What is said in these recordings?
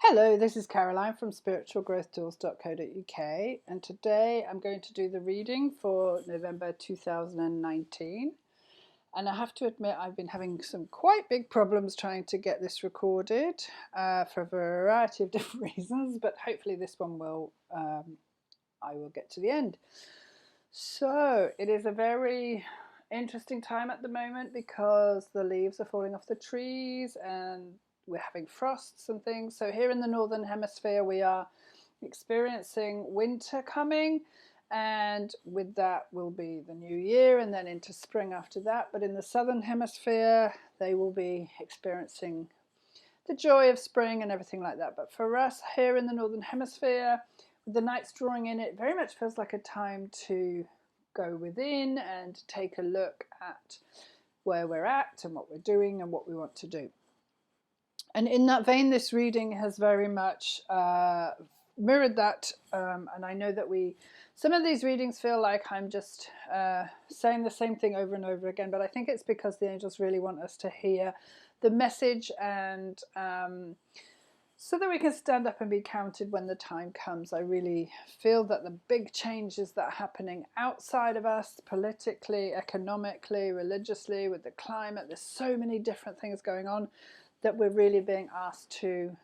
Hello, this is Caroline from spiritualgrowthtools.co.uk, and today I'm going to do the reading for November 2019. And I have to admit I've been having some quite big problems trying to get this recorded for a variety of different reasons, but hopefully this one I will get to the end. So it is a very interesting time at the moment because the leaves are falling off the trees and we're having frosts and things. So here in the northern hemisphere we are experiencing winter coming, and with that will be the new year and then into spring after that. But in the southern hemisphere they will be experiencing the joy of spring and everything like that. But for us here in the northern hemisphere, with the nights drawing in, it very much feels like a time to go within and take a look at where we're at and what we're doing and what we want to do. And in that vein, this reading has very much mirrored that. And I know that some of these readings feel like I'm just saying the same thing over and over again, but I think it's because the angels really want us to hear the message, and so that we can stand up and be counted when the time comes. I really feel that the big changes that are happening outside of us, politically, economically, religiously, with the climate, there's so many different things going on, that we're really being asked to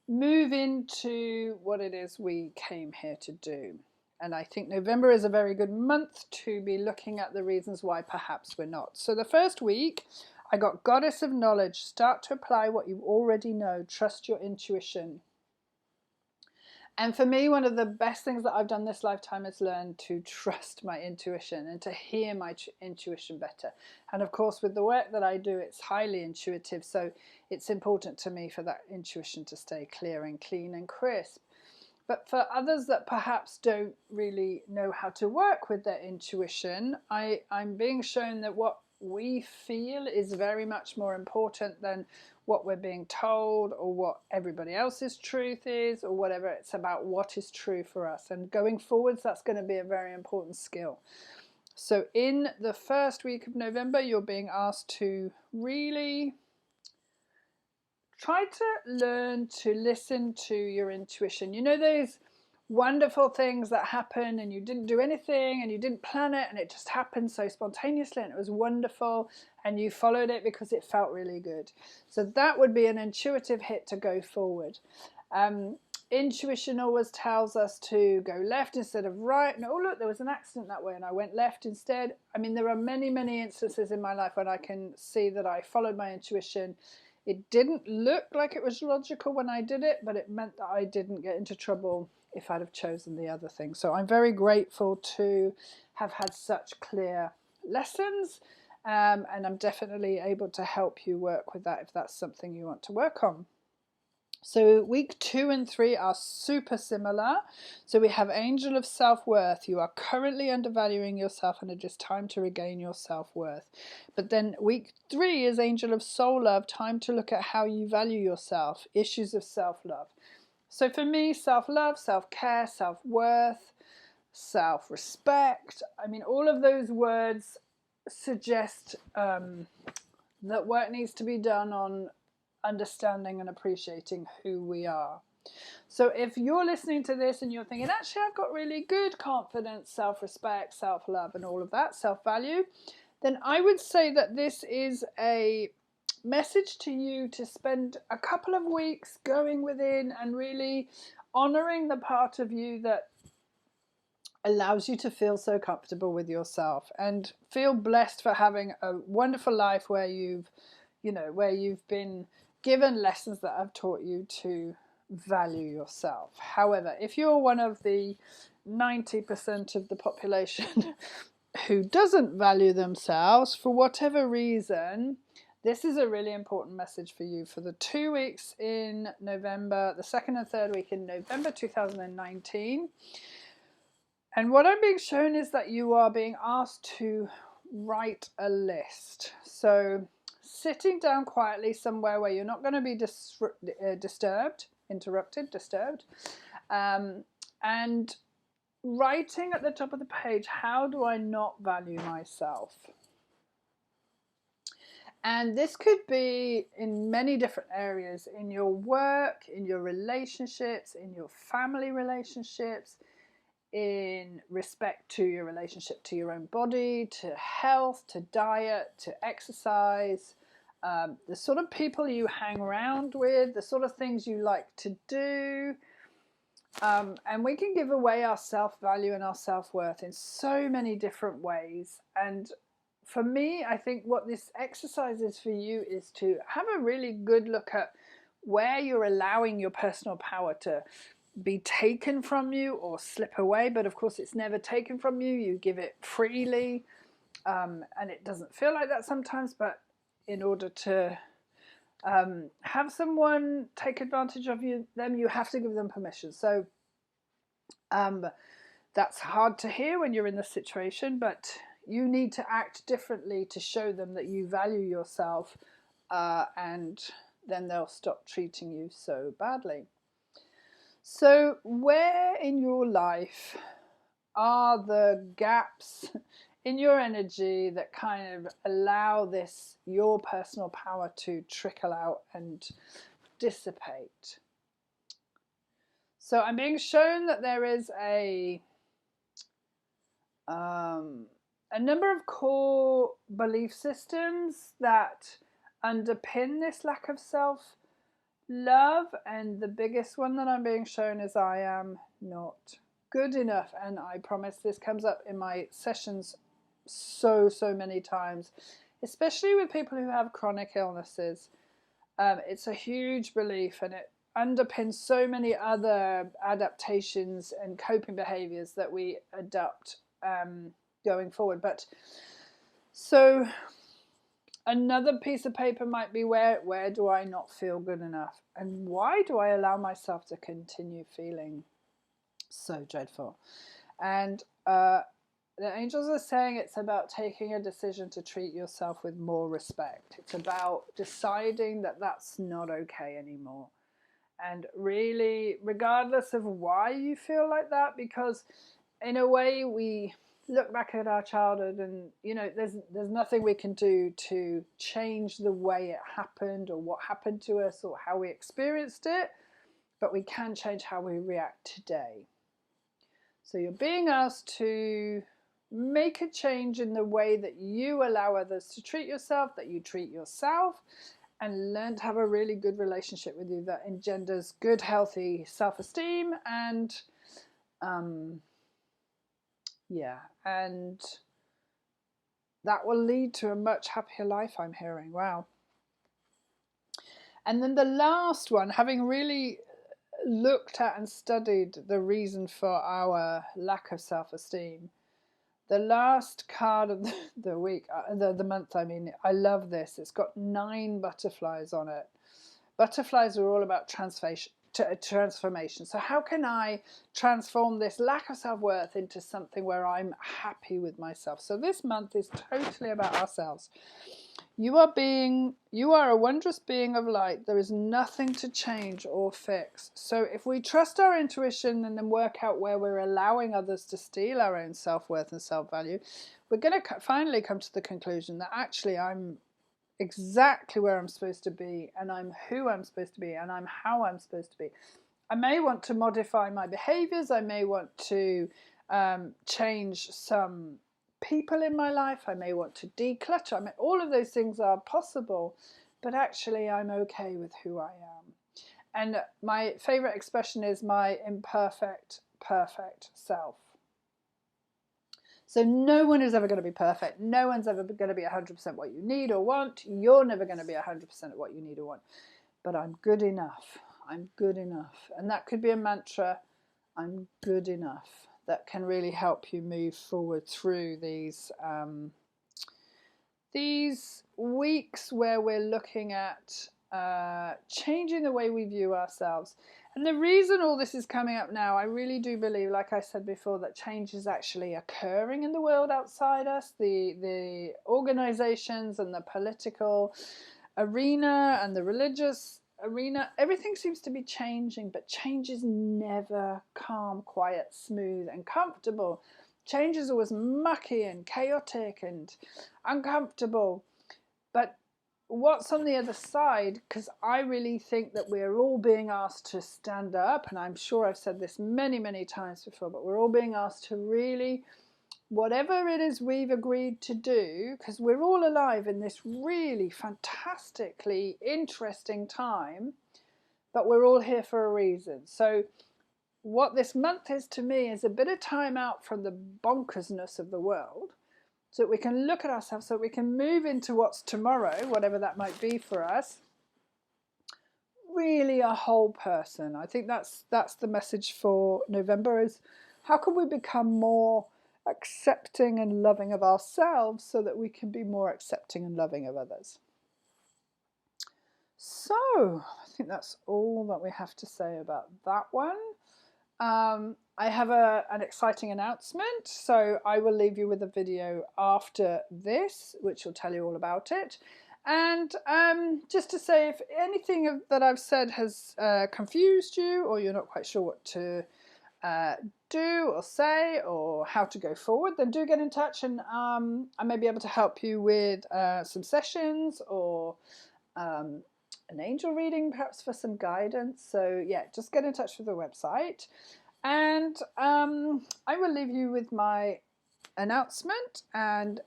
move into what it is we came here to do. And I think November is a very good month to be looking at the reasons why perhaps we're not. So the first week, I got Goddess of Knowledge. Start to apply what you already know. Trust your intuition. And for me, one of the best things that I've done this lifetime is learn to trust my intuition and to hear my intuition better. And of course, with the work that I do, it's highly intuitive. So it's important to me for that intuition to stay clear and clean and crisp. But for others that perhaps don't really know how to work with their intuition, I'm being shown that what we feel is very much more important than what we're being told or what everybody else's truth is or whatever. It's about what is true for us. And going forwards, that's going to be a very important skill. So in the first week of November, you're being asked to really try to learn to listen to your intuition. You know those wonderful things that happen and you didn't do anything and you didn't plan it and it just happened so spontaneously and it was wonderful and you followed it because it felt really good. So that would be an intuitive hit to go forward. Intuition always tells us to go left instead of right. And oh look, there was an accident that way and I went left instead. I mean, there are many instances in my life when I can see that I followed my intuition. It didn't look like it was logical when I did it, but it meant that I didn't get into trouble if I'd have chosen the other thing. So I'm very grateful to have had such clear lessons, and I'm definitely able to help you work with that if that's something you want to work on. So week 2 and 3 are super similar. So we have Angel of Self-Worth. You are currently undervaluing yourself and it is time to regain your self-worth. But then week 3 is Angel of Soul Love. Time to look at how you value yourself. Issues of self-love. So for me, self-love, self-care, self-worth, self-respect. I mean, all of those words suggest that work needs to be done on understanding and appreciating who we are. So if you're listening to this and you're thinking, actually, I've got really good confidence, self-respect, self-love, and all of that, self-value, then I would say that this is a message to you to spend a couple of weeks going within and really honoring the part of you that allows you to feel so comfortable with yourself and feel blessed for having a wonderful life where you've been given lessons that have taught you to value yourself. However, if you're one of the 90% of the population who doesn't value themselves for whatever reason, this is a really important message for you for the 2 weeks in November, the 2nd and 3rd week in November 2019. And what I'm being shown is that you are being asked to write a list. So sitting down quietly somewhere where you're not going to be disturbed, and writing at the top of the page, how do I not value myself? And this could be in many different areas, in your work, in your relationships, in your family relationships, in respect to your relationship to your own body, to health, to diet, to exercise, the sort of people you hang around with, the sort of things you like to do. And we can give away our self-value and our self-worth in so many different ways. And for me, I think what this exercise is for you is to have a really good look at where you're allowing your personal power to be taken from you or slip away. But of course, it's never taken from you. You give it freely. And it doesn't feel like that sometimes, but in order to have someone take advantage of them, you have to give them permission. So that's hard to hear when you're in this situation, but you need to act differently to show them that you value yourself, and then they'll stop treating you so badly. So where in your life are the gaps in your energy that kind of allow this, your personal power, to trickle out and dissipate? So I'm being shown that there is a number of core belief systems that underpin this lack of self-love, and the biggest one that I'm being shown is I am not good enough. And I promise this comes up in my sessions so many times, especially with people who have chronic illnesses. It's a huge belief, and it underpins so many other adaptations and coping behaviors that we adopt going forward. But so another piece of paper might be, where do I not feel good enough, and why do I allow myself to continue feeling so dreadful? And the angels are saying it's about taking a decision to treat yourself with more respect. It's about deciding that that's not okay anymore. And really, regardless of why you feel like that, because in a way we look back at our childhood and, you know, there's nothing we can do to change the way it happened or what happened to us or how we experienced it, but we can change how we react today. So you're being asked to make a change in the way that you allow others to treat yourself, that you treat yourself, and learn to have a really good relationship with you that engenders good, healthy self-esteem, and and that will lead to a much happier life, I'm hearing. Wow. And then the last one, having really looked at and studied the reason for our lack of self-esteem, the last card of the week, the month, I mean, I love this. It's got 9 butterflies on it. Butterflies are all about transformation. So how can I transform this lack of self-worth into something where I'm happy with myself? So this month is totally about ourselves. You are a wondrous being of light. There is nothing to change or fix. So if we trust our intuition and then work out where we're allowing others to steal our own self-worth and self-value, we're going to finally come to the conclusion that actually I'm exactly where I'm supposed to be, and I'm who I'm supposed to be, and I'm how I'm supposed to be. I may want to modify my behaviors. I may want to change some people in my life. I may want to declutter. All of those things are possible, but actually I'm okay with who I am. And my favorite expression is my imperfect, perfect self. So no one is ever going to be perfect. No one's ever going to be 100% what you need or want. You're never going to be 100% of what you need or want. But I'm good enough. I'm good enough. And that could be a mantra. I'm good enough. That can really help you move forward through these weeks where we're looking at changing the way we view ourselves. And the reason all this is coming up now, I really do believe, like I said before, that change is actually occurring in the world outside us. The organizations and the political arena and the religious arena, everything seems to be changing, but change is never calm, quiet, smooth, and comfortable. Change is always mucky and chaotic and uncomfortable. But what's on the other side, because I really think that we're all being asked to stand up, and I'm sure I've said this many, many times before, but we're all being asked to really, whatever it is we've agreed to do, because we're all alive in this really fantastically interesting time, but we're all here for a reason. So what this month is to me is a bit of time out from the bonkersness of the world, so that we can look at ourselves, so that we can move into what's tomorrow, whatever that might be for us, really a whole person. I think that's the message for November, is how can we become more accepting and loving of ourselves so that we can be more accepting and loving of others. So I think that's all that we have to say about that one. I have an exciting announcement, so I will leave you with a video after this which will tell you all about it. And just to say, if anything that I've said has confused you, or you're not quite sure what to do or say or how to go forward, then do get in touch, and I may be able to help you with some sessions, or an angel reading perhaps for some guidance. So yeah, just get in touch with the website, and I will leave you with my announcement, and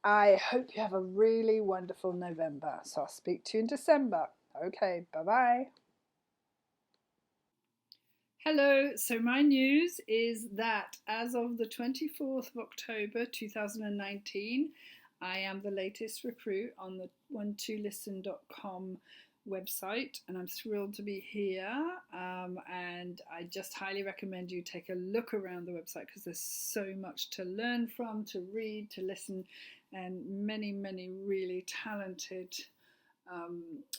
I hope you have a really wonderful November. So I'll speak to you in December. Okay, bye-bye. Hello, so my news is that as of the 24th of October 2019, I am the latest recruit on the one2listen.com website, and I'm thrilled to be here, and I just highly recommend you take a look around the website, because there's so much to learn from, to read, to listen, and many, many really talented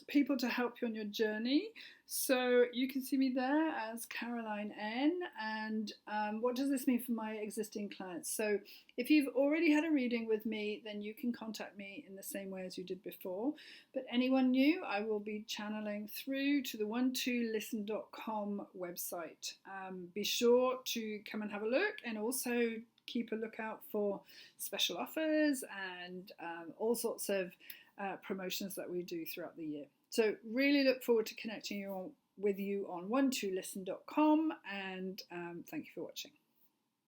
people to help you on your journey. So you can see me there as Caroline N. And what does this mean for my existing clients? So if you've already had a reading with me, then you can contact me in the same way as you did before. But anyone new, I will be channeling through to the one2listen.com website. Be sure to come and have a look, and also keep a lookout for special offers and all sorts of promotions that we do throughout the year. So really look forward to connecting with you on one2listen.com, and thank you for watching.